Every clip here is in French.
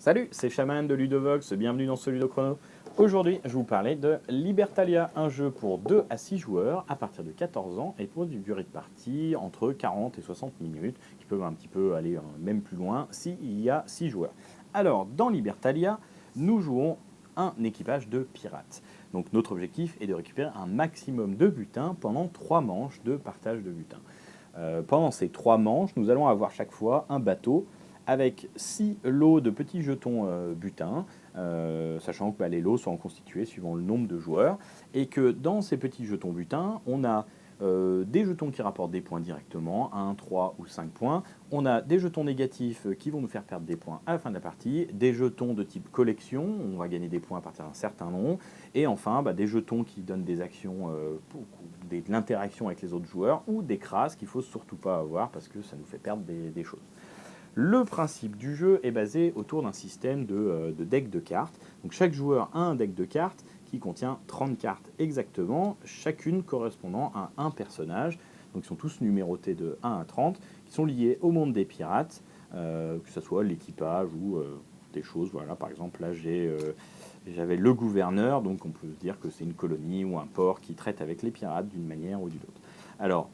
Salut, c'est Shaman de Ludovox, bienvenue dans ce Ludochrono. Aujourd'hui, je vais vous parler de Libertalia, un jeu pour 2 à 6 joueurs à partir de 14 ans et pour une durée de partie entre 40 et 60 minutes, qui peuvent un petit peu aller même plus loin s'il y a 6 joueurs. Alors, dans Libertalia, nous jouons un équipage de pirates. Donc notre objectif est de récupérer un maximum de butin pendant 3 manches de partage de butin. Pendant ces 3 manches, nous allons avoir chaque fois un bateau avec 6 lots de petits jetons butin, sachant que les lots sont constitués suivant le nombre de joueurs, et que dans ces petits jetons butin, on a des jetons qui rapportent des points directement, 1, 3 ou 5 points. On a des jetons négatifs qui vont nous faire perdre des points à la fin de la partie, des jetons de type collection, on va gagner des points à partir d'un certain nombre, et enfin des jetons qui donnent des actions, de l'interaction avec les autres joueurs, ou des crasses qu'il ne faut surtout pas avoir parce que ça nous fait perdre des choses. Le principe du jeu est basé autour d'un système de deck de cartes. Donc chaque joueur a un deck de cartes qui contient 30 cartes exactement, chacune correspondant à un personnage. Donc ils sont tous numérotés de 1 à 30, qui sont liés au monde des pirates, que ce soit l'équipage ou des choses. Voilà, par exemple, là j'avais le gouverneur, donc on peut se dire que c'est une colonie ou un port qui traite avec les pirates d'une manière ou d'une autre. Alors,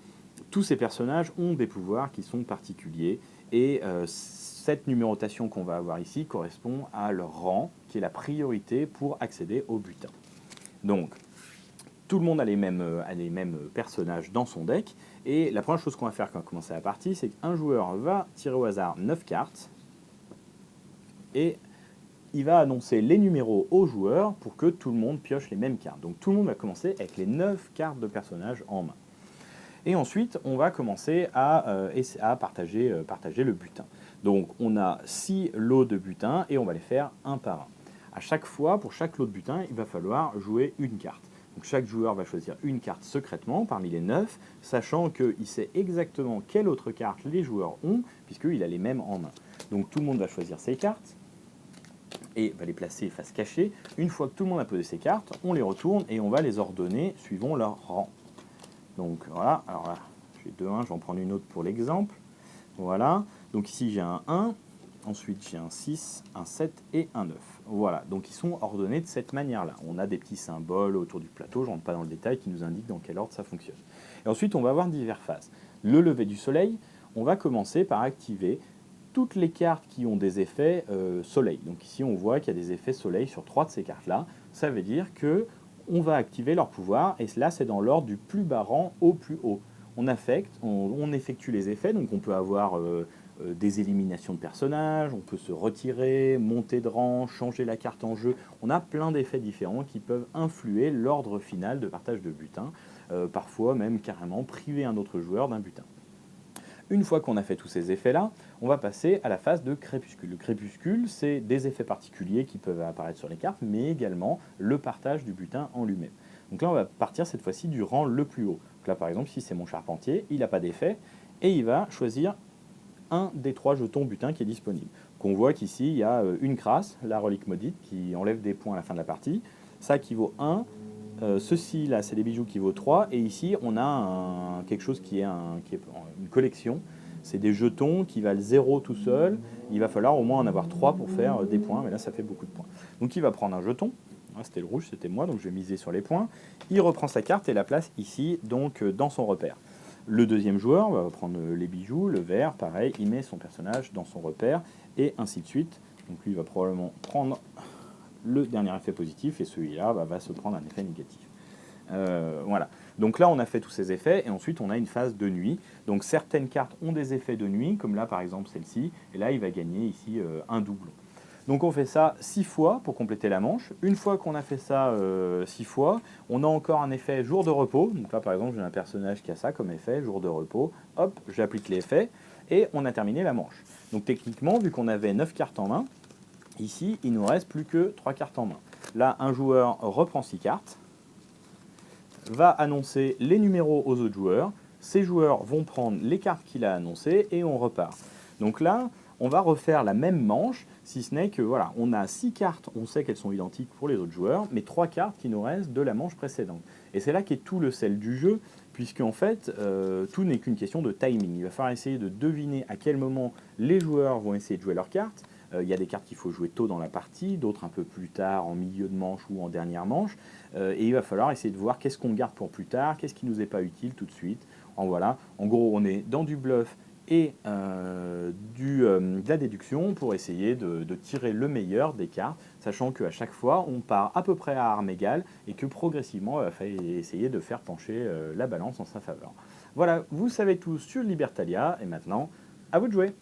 tous ces personnages ont des pouvoirs qui sont particuliers et cette numérotation qu'on va avoir ici correspond à leur rang, qui est la priorité pour accéder au butin. Donc, tout le monde a les mêmes personnages dans son deck, et la première chose qu'on va faire quand on va commencer la partie, c'est qu'un joueur va tirer au hasard 9 cartes, et il va annoncer les numéros aux joueurs pour que tout le monde pioche les mêmes cartes. Donc tout le monde va commencer avec les 9 cartes de personnages en main. Et ensuite, on va commencer à partager le butin. Donc, on a 6 lots de butin et on va les faire un par un. À chaque fois, pour chaque lot de butin, il va falloir jouer une carte. Donc, chaque joueur va choisir une carte secrètement parmi les 9, sachant qu'il sait exactement quelle autre carte les joueurs ont, puisqu'il a les mêmes en main. Donc, tout le monde va choisir ses cartes et va les placer face cachée. Une fois que tout le monde a posé ses cartes, on les retourne et on va les ordonner suivant leur rang. Donc voilà, alors là, j'ai 2 1, je vais en prendre une autre pour l'exemple. Voilà, donc ici j'ai un 1, ensuite j'ai un 6, un 7 et un 9. Voilà, donc ils sont ordonnés de cette manière-là. On a des petits symboles autour du plateau, je ne rentre pas dans le détail, qui nous indiquent dans quel ordre ça fonctionne. Et ensuite, on va avoir diverses phases. Le lever du soleil, on va commencer par activer toutes les cartes qui ont des effets soleil. Donc ici, on voit qu'il y a des effets soleil sur 3 de ces cartes-là. Ça veut dire que on va activer leur pouvoir, et là c'est dans l'ordre du plus bas rang au plus haut. On effectue les effets, donc on peut avoir des éliminations de personnages, on peut se retirer, monter de rang, changer la carte en jeu. On a plein d'effets différents qui peuvent influer l'ordre final de partage de butin, parfois même carrément priver un autre joueur d'un butin. Une fois qu'on a fait tous ces effets-là, on va passer à la phase de crépuscule. Le crépuscule, c'est des effets particuliers qui peuvent apparaître sur les cartes, mais également le partage du butin en lui-même. Donc là, on va partir cette fois-ci du rang le plus haut. Donc là, par exemple, si c'est mon charpentier, il n'a pas d'effet, et il va choisir un des 3 jetons butin qui est disponible. Donc on voit qu'ici, il y a une crasse, la relique maudite, qui enlève des points à la fin de la partie. Ça qui vaut 1. Ceci là, c'est des bijoux qui vaut 3, et ici on a quelque chose qui est une collection. C'est des jetons qui valent 0 tout seul. Il va falloir au moins en avoir 3 pour faire des points, mais là ça fait beaucoup de points. Donc il va prendre un jeton. C'était le rouge, c'était moi, donc je vais miser sur les points. Il reprend sa carte et la place ici, donc dans son repère. Le deuxième joueur va prendre les bijoux, le vert, pareil, il met son personnage dans son repère, et ainsi de suite. Donc lui il va probablement prendre le dernier effet positif, et celui-là va se prendre un effet négatif. Voilà. Donc là, on a fait tous ces effets, et ensuite, on a une phase de nuit. Donc certaines cartes ont des effets de nuit, comme là, par exemple, celle-ci, et là, il va gagner ici un doublon. Donc on fait ça 6 fois pour compléter la manche. Une fois qu'on a fait ça 6 fois, on a encore un effet jour de repos. Donc là, par exemple, j'ai un personnage qui a ça comme effet, jour de repos. Hop, j'applique l'effet, et on a terminé la manche. Donc techniquement, vu qu'on avait 9 cartes en main, ici, il ne nous reste plus que 3 cartes en main. Là, un joueur reprend 6 cartes, va annoncer les numéros aux autres joueurs. Ces joueurs vont prendre les cartes qu'il a annoncées et on repart. Donc là, on va refaire la même manche, si ce n'est que voilà, on a 6 cartes, on sait qu'elles sont identiques pour les autres joueurs, mais 3 cartes qui nous restent de la manche précédente. Et c'est là qu'est tout le sel du jeu, puisqu'en fait, tout n'est qu'une question de timing. Il va falloir essayer de deviner à quel moment les joueurs vont essayer de jouer leurs cartes, Il y a des cartes qu'il faut jouer tôt dans la partie, d'autres un peu plus tard, en milieu de manche ou en dernière manche. Et il va falloir essayer de voir qu'est-ce qu'on garde pour plus tard, qu'est-ce qui nous est pas utile tout de suite. Voilà. En gros, on est dans du bluff et de la déduction pour essayer de tirer le meilleur des cartes, sachant qu'à chaque fois, on part à peu près à armes égales et que progressivement, il va falloir essayer de faire pencher la balance en sa faveur. Voilà, vous savez tout sur Libertalia, et maintenant, à vous de jouer.